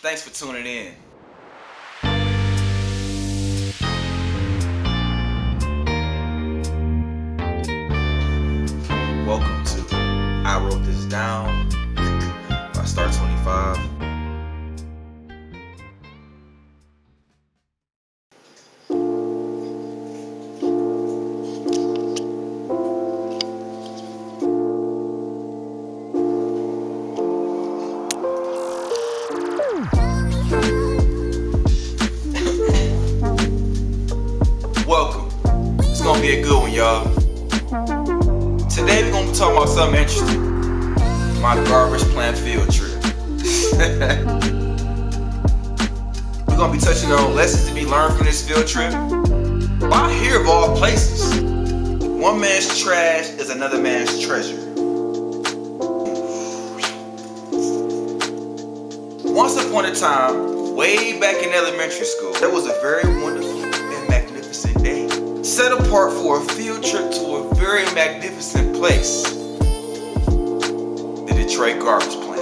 Thanks for tuning in. Welcome to I Wrote This Down by Star 25. Welcome. It's gonna be a good one, y'all. Today we're gonna be talking about something interesting. My garbage plant field trip. We're gonna be touching on lessons to be learned from this field trip. Why here of all places? One man's trash is another man's treasure. Once upon a time, way back in elementary school, there was a very wonderful and magnificent day set apart for a field trip to a very magnificent place, the Detroit garbage plant.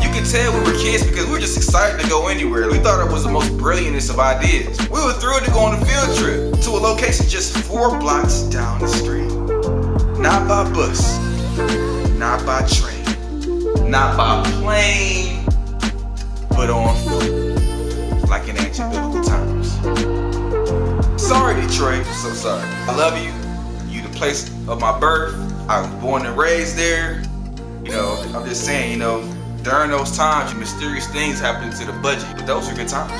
You can tell we were kids because we were just excited to go anywhere. We thought it was the most brilliantest of ideas. We were thrilled to go on a field trip to a location just 4 blocks down the street. Not by bus, not by train, not by plane, but on foot, like in ancient biblical times. Sorry, Detroit, I'm so sorry. I love you. You the place of my birth. I was born and raised there. I'm just saying, during those times, mysterious things happen to the budget, but those are good times.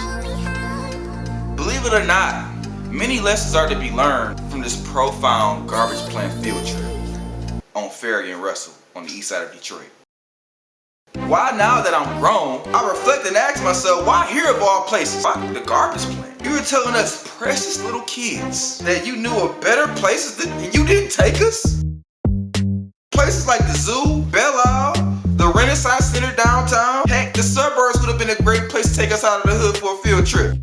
Believe it or not, many lessons are to be learned from this profound garbage plant field trip on Ferry and Russell on the east side of Detroit. Why now that I'm grown, I reflect and ask myself, why here of all places? Why the garbage plant? You were telling us precious little kids that you knew of better places and you didn't take us? Places like the zoo, Belle Isle, the Renaissance Center downtown. Heck, the suburbs would have been a great place to take us out of the hood for a field trip.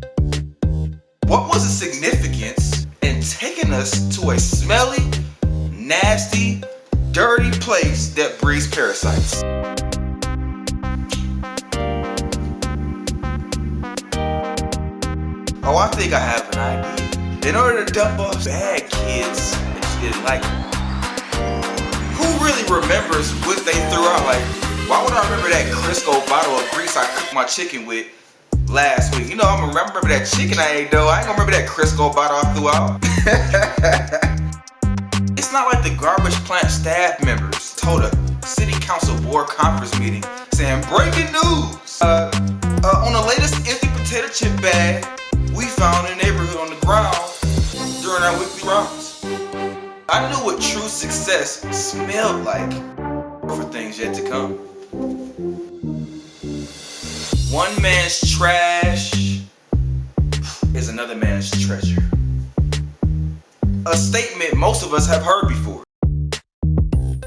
What was the significance in taking us to a smelly, nasty, dirty place that breeds parasites? Oh, I think I have an idea. In order to dump off bad kids that you didn't like, who really remembers what they threw out? Like, why would I remember that Crisco bottle of grease I cooked my chicken with last week? I remember that chicken I ate though. I ain't gonna remember that Crisco bottle I threw out. It's not like the garbage plant staff members told a city council board conference meeting saying, breaking news! On the latest empty potato chip bag we found in the neighborhood on the ground during our weekly rounds. I knew what true success smelled like for things yet to come. One man's trash is another man's treasure. A statement most of us have heard before.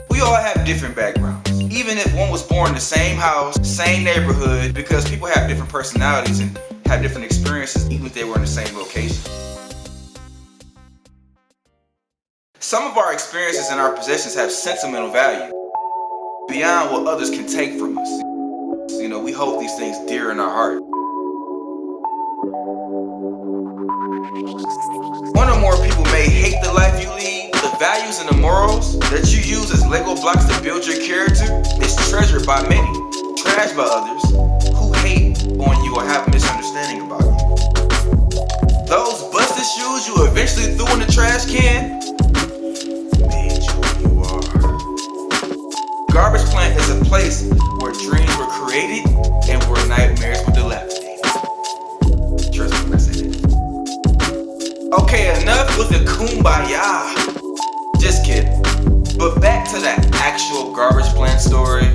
We all have different backgrounds. Even if one was born in the same house, same neighborhood, because people have different personalities and have different experiences even if they were in the same location. Some of our experiences and our possessions have sentimental value beyond what others can take from us. We hold these things dear in our heart. One or more people may hate the life you lead. The values and the morals that you use as Lego blocks to build your character is treasured by many, trashed by others who hate on you or have a misunderstanding about you. Those busted shoes you eventually threw in the trash can made you who you are. Garbage plant is a place where dreams were created and where nightmares were dilapidated. Trust me when I say that. Okay, enough with the kumbaya. Just kidding. But back to the actual garbage plant story.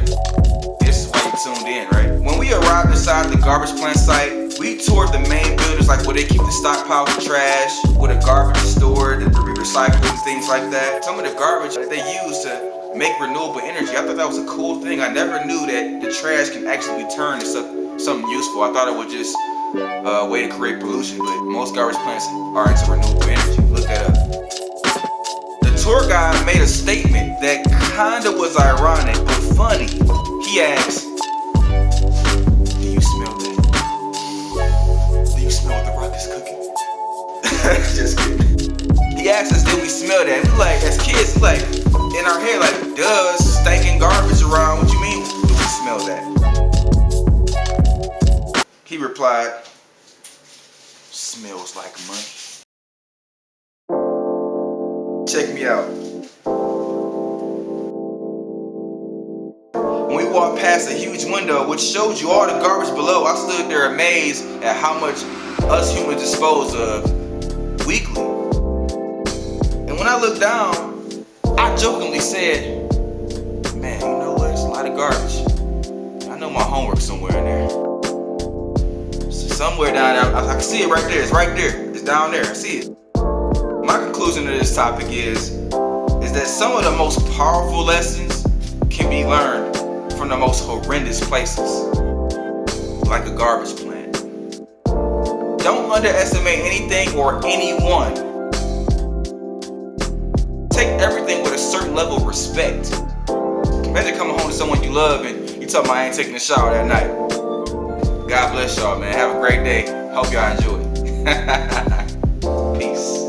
This is why you tuned in, right? When we arrived inside the garbage plant site, we toured the main buildings, like where they keep the stockpile of trash, where the garbage is stored, the recycling, things like that. Some of the garbage that they use to make renewable energy, I thought that was a cool thing. I never knew that the trash can actually be turned into something useful. I thought it was just a way to create pollution, but most garbage plants are into renewable energy. Look that up. The tour guide made a statement that kinda was ironic but funny. He asked, "Do past us, then we smell that. We like, as kids, like, in our head, like, duh, stinking garbage around. What you mean? Do we smell that? He replied, smells like money. Check me out. When we walked past a huge window which showed you all the garbage below, I stood there amazed at how much us humans dispose of weekly. And when I looked down, I jokingly said, man, you know what? It's a lot of garbage. I know my homework somewhere in there. Somewhere down there, I can see it right there. It's right there. It's down there. I see it. My conclusion to this topic is that some of the most powerful lessons can be learned from the most horrendous places, like a garbage plant. Don't underestimate anything or anyone. Take everything with a certain level of respect. Imagine coming home to someone you love and you tell them I ain't taking a shower that night. God bless y'all, man. Have a great day. Hope y'all enjoy it. Peace.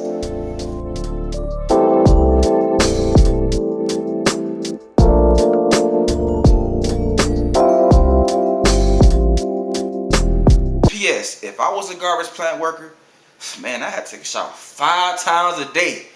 P.S. If I was a garbage plant worker, man, I had to take a shower 5 times a day.